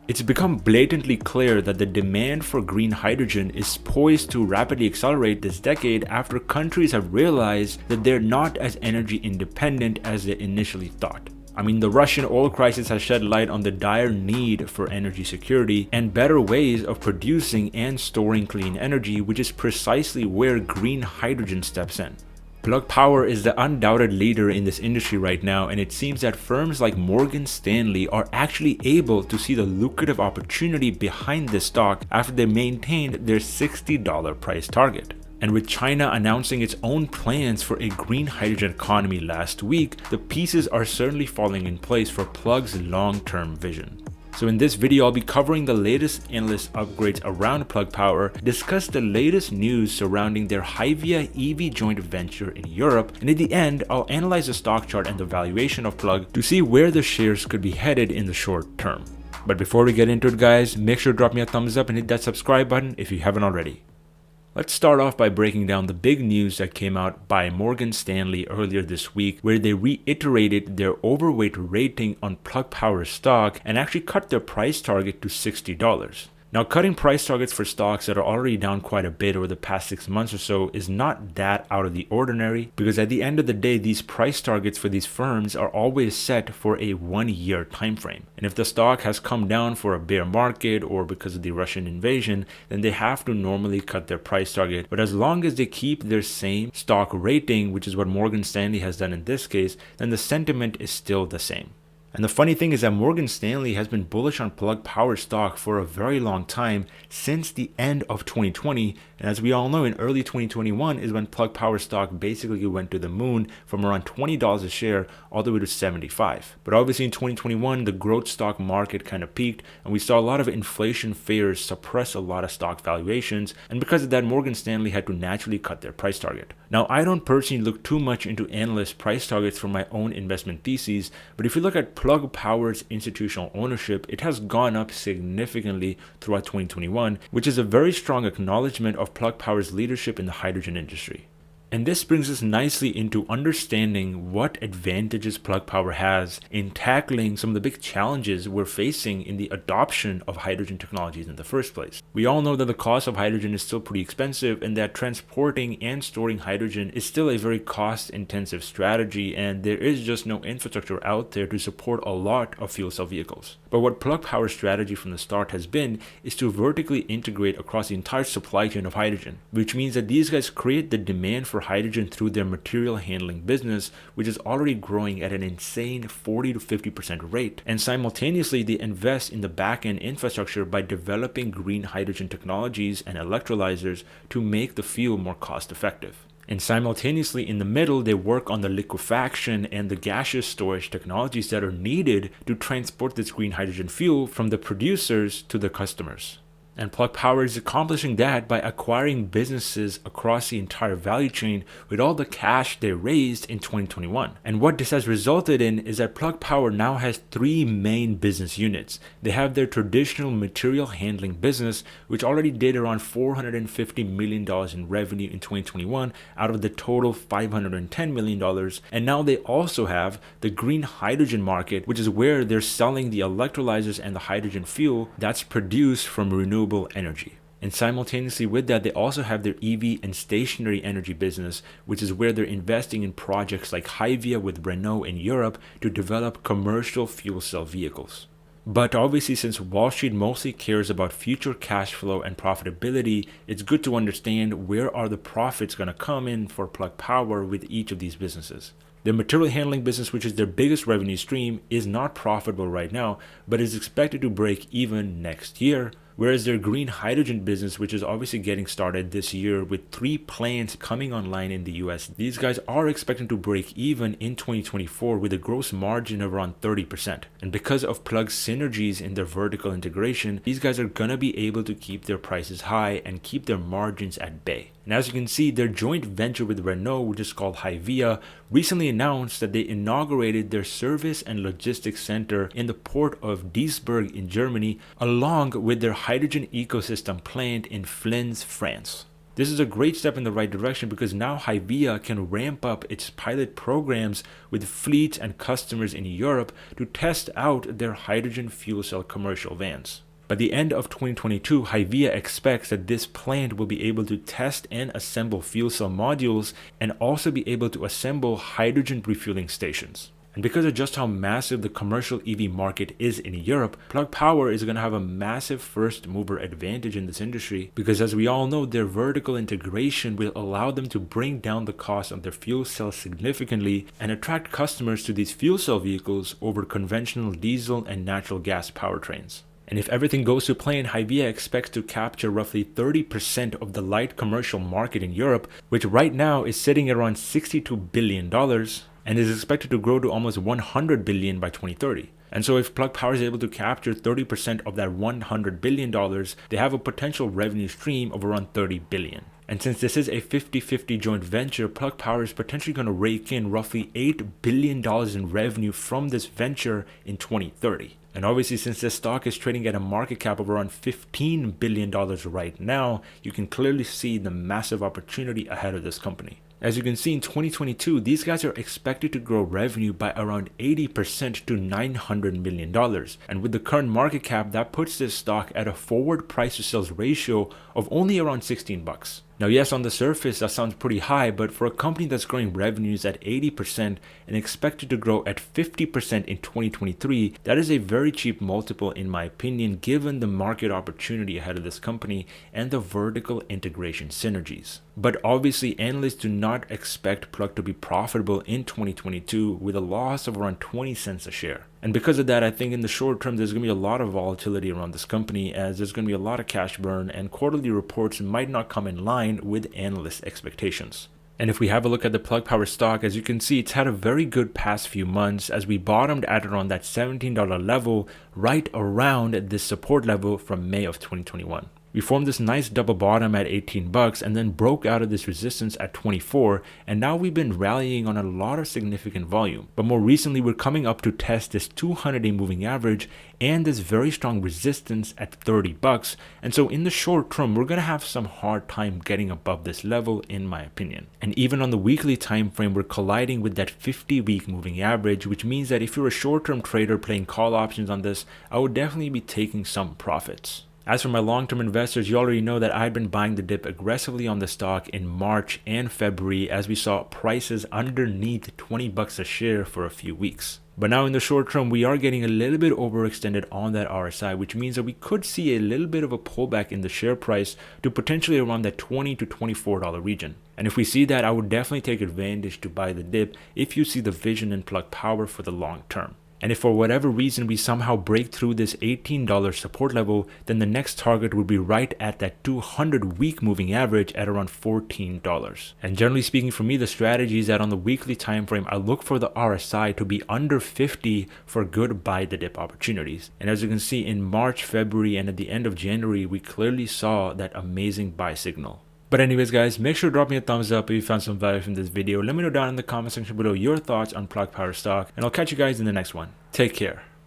It's become blatantly clear that the demand for green hydrogen is poised to rapidly accelerate this decade after countries have realized that they're not as energy independent as they initially thought. I mean, the Russian oil crisis has shed light on the dire need for energy security and better ways of producing and storing clean energy, which is precisely where green hydrogen steps in. Plug Power is the undoubted leader in this industry right now, and it seems that firms like Morgan Stanley are actually able to see the lucrative opportunity behind this stock after they maintained their $60 price target. And with China announcing its own plans for a green hydrogen economy last week, the pieces are certainly falling in place for Plug's long-term vision. So in this video, I'll be covering the latest analyst upgrades around Plug Power, discuss the latest news surrounding their Hyvia EV joint venture in Europe, and at the end, I'll analyze the stock chart and the valuation of Plug to see where the shares could be headed in the short term. But before we get into it, guys, make sure to drop me a thumbs up and hit that subscribe button if you haven't already. Let's start off by breaking down the big news that came out by Morgan Stanley earlier this week, where they reiterated their overweight rating on Plug Power stock and actually cut their price target to $60. Now, cutting price targets for stocks that are already down quite a bit over the past 6 months or so is not that out of the ordinary, because at the end of the day, these price targets for these firms are always set for a 1-year time frame. And if the stock has come down for a bear market or because of the Russian invasion, then they have to normally cut their price target. But as long as they keep their same stock rating, which is what Morgan Stanley has done in this case, then the sentiment is still the same. And the funny thing is that Morgan Stanley has been bullish on Plug Power stock for a very long time, since the end of 2020. And as we all know, in early 2021 is when Plug Power stock basically went to the moon from around $20 a share all the way to $75. But obviously in 2021, the growth stock market kind of peaked, and we saw a lot of inflation fears suppress a lot of stock valuations. And because of that, Morgan Stanley had to naturally cut their price target. Now, I don't personally look too much into analyst price targets for my own investment theses, but if you look at Plug Power's institutional ownership, it has gone up significantly throughout 2021, which is a very strong acknowledgement of Plug Power's leadership in the hydrogen industry. And this brings us nicely into understanding what advantages Plug Power has in tackling some of the big challenges we're facing in the adoption of hydrogen technologies in the first place. We all know that the cost of hydrogen is still pretty expensive, and that transporting and storing hydrogen is still a very cost-intensive strategy, and there is just no infrastructure out there to support a lot of fuel cell vehicles. But what Plug Power's strategy from the start has been is to vertically integrate across the entire supply chain of hydrogen, which means that these guys create the demand for hydrogen through their material handling business, which is already growing at an insane 40 to 50% rate. And simultaneously, they invest in the back-end infrastructure by developing green hydrogen technologies and electrolyzers to make the fuel more cost-effective. And simultaneously, in the middle, they work on the liquefaction and the gaseous storage technologies that are needed to transport this green hydrogen fuel from the producers to the customers. And Plug Power is accomplishing that by acquiring businesses across the entire value chain with all the cash they raised in 2021. And what this has resulted in is that Plug Power now has 3 main business units. They have their traditional material handling business, which already did around $450 million in revenue in 2021 out of the total $510 million. And now they also have the green hydrogen market, which is where they're selling the electrolyzers and the hydrogen fuel that's produced from renewable energy. And simultaneously with that, they also have their EV and stationary energy business, which is where they're investing in projects like Hyvia with Renault in Europe to develop commercial fuel cell vehicles. But obviously, since Wall Street mostly cares about future cash flow and profitability, it's good to understand where are the profits going to come in for Plug Power with each of these businesses. The material handling business, which is their biggest revenue stream, is not profitable right now, but is expected to break even next year. Whereas their green hydrogen business, which is obviously getting started this year with 3 plants coming online in the US, these guys are expecting to break even in 2024 with a gross margin of around 30%. And because of Plug's synergies in their vertical integration, these guys are gonna be able to keep their prices high and keep their margins at bay. And as you can see, their joint venture with Renault, which is called Hyvia, recently announced that they inaugurated their service and logistics center in the port of Duisburg in Germany, along with their hydrogen ecosystem plant in Flins, France. This is a great step in the right direction because now Hyvia can ramp up its pilot programs with fleets and customers in Europe to test out their hydrogen fuel cell commercial vans. By the end of 2022, Hyvia expects that this plant will be able to test and assemble fuel cell modules and also be able to assemble hydrogen refueling stations. And because of just how massive the commercial EV market is in Europe, Plug Power is going to have a massive first mover advantage in this industry because, as we all know, their vertical integration will allow them to bring down the cost of their fuel cells significantly and attract customers to these fuel cell vehicles over conventional diesel and natural gas powertrains. And if everything goes to plan, Hyvia expects to capture roughly 30% of the light commercial market in Europe, which right now is sitting at around $62 billion. And is expected to grow to almost $100 billion by 2030. And so if Plug Power is able to capture 30% of that $100 billion, they have a potential revenue stream of around $30 billion. And since this is a 50-50 joint venture, Plug Power is potentially going to rake in roughly $8 billion in revenue from this venture in 2030. And obviously, since this stock is trading at a market cap of around $15 billion right now, you can clearly see the massive opportunity ahead of this company. As you can see, in 2022, these guys are expected to grow revenue by around 80% to $900 million. And with the current market cap, that puts this stock at a forward price to sales ratio of only around 16 bucks. Now, yes, on the surface, that sounds pretty high, but for a company that's growing revenues at 80% and expected to grow at 50% in 2023, that is a very cheap multiple in my opinion, given the market opportunity ahead of this company and the vertical integration synergies. But obviously, analysts do not expect Plug to be profitable in 2022 with a loss of around 20 cents a share. And because of that, I think in the short term, there's going to be a lot of volatility around this company as there's going to be a lot of cash burn and quarterly reports might not come in line with analyst expectations. And if we have a look at the Plug Power stock, as you can see, it's had a very good past few months as we bottomed at around that $17 level, right around this support level from May of 2021. We formed this nice double bottom at 18 bucks and then broke out of this resistance at 24, and now we've been rallying on a lot of significant volume. But more recently, we're coming up to test this 200-day moving average and this very strong resistance at 30 bucks. And so in the short term, we're going to have some hard time getting above this level in my opinion. And even on the weekly time frame, we're colliding with that 50-week moving average, which means that if you're a short-term trader playing call options on this, I would definitely be taking some profits. As for my long-term investors, you already know that I've been buying the dip aggressively on the stock in March and February as we saw prices underneath 20 bucks a share for a few weeks. But now in the short term, we are getting a little bit overextended on that RSI, which means that we could see a little bit of a pullback in the share price to potentially around that $20 to $24 region. And if we see that, I would definitely take advantage to buy the dip if you see the vision in Plug Power for the long term. And if for whatever reason we somehow break through this $18 support level, then the next target would be right at that 200-week moving average at around $14. And generally speaking, for me, the strategy is that on the weekly time frame, I look for the RSI to be under 50 for good buy the dip opportunities. And as you can see, in March, February, and at the end of January, we clearly saw that amazing buy signal. But anyways guys, make sure to drop me a thumbs up if you found some value from this video. Let me know down in the comment section below your thoughts on Plug Power stock, and I'll catch you guys in the next one. Take care.